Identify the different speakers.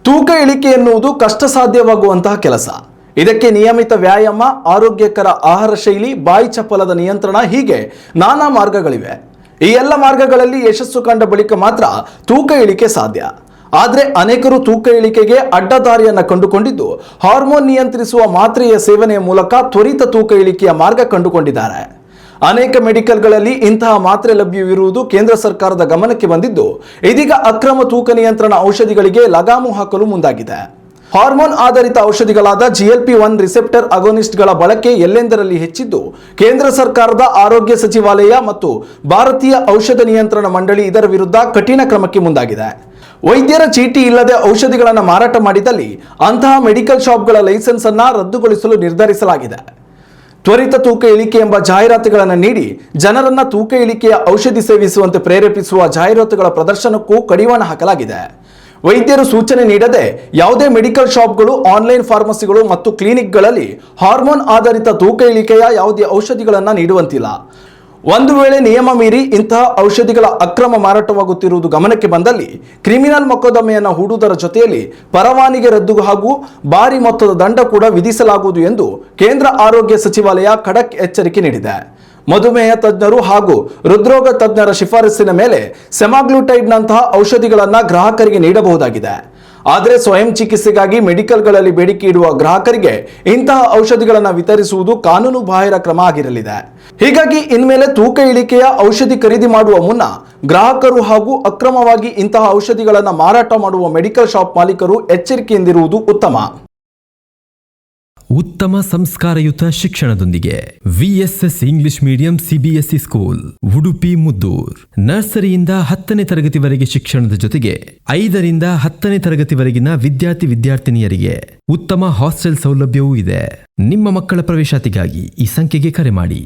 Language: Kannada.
Speaker 1: ತೂಕ ಇಳಿಕೆ ಎನ್ನುವುದು ಕಷ್ಟ ಸಾಧ್ಯವಾಗುವಂತಹ ಕೆಲಸ. ಇದಕ್ಕೆ ನಿಯಮಿತ ವ್ಯಾಯಾಮ, ಆರೋಗ್ಯಕರ ಆಹಾರ ಶೈಲಿ, ಬಾಯಿ ಚಪ್ಪಲದ ನಿಯಂತ್ರಣ, ಹೀಗೆ ನಾನಾ ಮಾರ್ಗಗಳಿವೆ. ಈ ಎಲ್ಲ ಮಾರ್ಗಗಳಲ್ಲಿ ಯಶಸ್ಸು ಕಂಡ ಬಳಿಕ ಮಾತ್ರ ತೂಕ ಇಳಿಕೆ ಸಾಧ್ಯ. ಆದರೆ ಅನೇಕರು ತೂಕ ಇಳಿಕೆಗೆ ಅಡ್ಡದಾರಿಯನ್ನು ಕಂಡುಕೊಂಡಿದ್ದು ಹಾರ್ಮೋನ್ ನಿಯಂತ್ರಿಸುವ ಮಾತ್ರೆಯ ಸೇವನೆಯ ಮೂಲಕ ತ್ವರಿತ ತೂಕ ಇಳಿಕೆಯ ಮಾರ್ಗ ಕಂಡುಕೊಂಡಿದ್ದಾರೆ. ಅನೇಕ ಮೆಡಿಕಲ್ಗಳಲ್ಲಿ ಇಂತಹ ಮಾತ್ರೆ ಲಭ್ಯವಿರುವುದು ಕೇಂದ್ರ ಸರ್ಕಾರದ ಗಮನಕ್ಕೆ ಬಂದಿದ್ದು ಇದೀಗ ಅಕ್ರಮ ತೂಕ ನಿಯಂತ್ರಣ ಔಷಧಿಗಳಿಗೆ ಲಗಾಮು ಹಾಕಲು ಮುಂದಾಗಿದೆ. ಹಾರ್ಮೋನ್ ಆಧಾರಿತ ಔಷಧಿಗಳಾದ GLP-1 ರಿಸೆಪ್ಟರ್ ಅಗೋನಿಸ್ಟ್ಗಳ ಬಳಕೆ ಎಲ್ಲೆಂದರಲ್ಲಿ ಹೆಚ್ಚಿದ್ದು ಕೇಂದ್ರ ಸರ್ಕಾರದ ಆರೋಗ್ಯ ಸಚಿವಾಲಯ ಮತ್ತು ಭಾರತೀಯ ಔಷಧ ನಿಯಂತ್ರಣ ಮಂಡಳಿ ಇದರ ವಿರುದ್ಧ ಕಠಿಣ ಕ್ರಮಕ್ಕೆ ಮುಂದಾಗಿದೆ. ವೈದ್ಯರ ಚೀಟಿ ಇಲ್ಲದೆ ಔಷಧಿಗಳನ್ನು ಮಾರಾಟ ಮಾಡಿದಲ್ಲಿ ಅಂತಹ ಮೆಡಿಕಲ್ ಶಾಪ್ಗಳ ಲೈಸೆನ್ಸ್ ಅನ್ನು ರದ್ದುಗೊಳಿಸಲು ನಿರ್ಧರಿಸಲಾಗಿದೆ. ತ್ವರಿತ ತೂಕ ಇಳಿಕೆ ಎಂಬ ಜಾಹೀರಾತುಗಳನ್ನು ನೀಡಿ ಜನರನ್ನ ತೂಕ ಇಳಿಕೆಯ ಔಷಧಿ ಸೇವಿಸುವಂತೆ ಪ್ರೇರೇಪಿಸುವ ಜಾಹೀರಾತುಗಳ ಪ್ರದರ್ಶನಕ್ಕೂ ಕಡಿವಾಣ ಹಾಕಲಾಗಿದೆ. ವೈದ್ಯರು ಸೂಚನೆ ನೀಡದೆ ಯಾವುದೇ ಮೆಡಿಕಲ್ ಶಾಪ್ಗಳು, ಆನ್ಲೈನ್ ಫಾರ್ಮಸಿಗಳು ಮತ್ತು ಕ್ಲಿನಿಕ್ಗಳಲ್ಲಿ ಹಾರ್ಮೋನ್ ಆಧಾರಿತ ತೂಕ ಇಳಿಕೆಯ ಯಾವುದೇ ಔಷಧಿಗಳನ್ನು ನೀಡುವಂತಿಲ್ಲ. ಒಂದು ವೇಳೆ ನಿಯಮ ಮೀರಿ ಇಂತಹ ಔಷಧಿಗಳ ಅಕ್ರಮ ಮಾರಾಟವಾಗುತ್ತಿರುವುದು ಗಮನಕ್ಕೆ ಬಂದಲ್ಲಿ ಕ್ರಿಮಿನಲ್ ಮೊಕದ್ದಮೆಯನ್ನು ಹೂಡುವುದರ ಜೊತೆಯಲ್ಲಿ ಪರವಾನಗಿ ರದ್ದು ಹಾಗೂ ಭಾರಿ ಮೊತ್ತದ ದಂಡ ಕೂಡ ವಿಧಿಸಲಾಗುವುದು ಎಂದು ಕೇಂದ್ರ ಆರೋಗ್ಯ ಸಚಿವಾಲಯ ಖಡಕ್ ಎಚ್ಚರಿಕೆ ನೀಡಿದೆ. ಮಧುಮೇಹ ತಜ್ಞರು ಹಾಗೂ ಹೃದ್ರೋಗ ತಜ್ಞರ ಶಿಫಾರಸಿನ ಮೇಲೆ ಸೆಮಾಗ್ಲೂಟೈಡ್ನಂತಹ ಔಷಧಿಗಳನ್ನು ಗ್ರಾಹಕರಿಗೆ ನೀಡಬಹುದಾಗಿದೆ. ಆದರೆ ಸ್ವಯಂ ಚಿಕಿತ್ಸೆಗಾಗಿ ಮೆಡಿಕಲ್ಗಳಲ್ಲಿ ಬೇಡಿಕೆ ಇಡುವ ಗ್ರಾಹಕರಿಗೆ ಇಂತಹ ಔಷಧಿಗಳನ್ನು ವಿತರಿಸುವುದು ಕಾನೂನು ಬಾಹಿರ ಕ್ರಮ ಆಗಿರಲಿದೆ. ಹೀಗಾಗಿ ಇನ್ಮೇಲೆ ತೂಕ ಇಳಿಕೆಯ ಔಷಧಿ ಖರೀದಿ ಮಾಡುವ ಮುನ್ನ ಗ್ರಾಹಕರು ಹಾಗೂ ಅಕ್ರಮವಾಗಿ ಇಂತಹ ಔಷಧಿಗಳನ್ನು ಮಾರಾಟ ಮಾಡುವ ಮೆಡಿಕಲ್ ಶಾಪ್ ಮಾಲೀಕರು ಎಚ್ಚರಿಕೆಯಿಂದಿರುವುದು ಉತ್ತಮ.
Speaker 2: ಉತ್ತಮ ಸಂಸ್ಕಾರಯುತ ಶಿಕ್ಷಣದೊಂದಿಗೆ VSS English medium CBSE school, Udupi Muddur. ನರ್ಸರಿಯಿಂದ 10ನೇ ತರಗತಿವರೆಗೆ ಶಿಕ್ಷಣದ ಜೊತೆಗೆ 5ರಿಂದ 10ನೇ ತರಗತಿವರೆಗಿನ ವಿದ್ಯಾರ್ಥಿನಿಯರಿಗೆ ಉತ್ತಮ ಹಾಸ್ಟೆಲ್ ಸೌಲಭ್ಯವೂ ಇದೆ. ನಿಮ್ಮ ಮಕ್ಕಳ ಪ್ರವೇಶಾತಿಗಾಗಿ ಈ ಸಂಖ್ಯೆಗೆ ಕರೆ ಮಾಡಿ.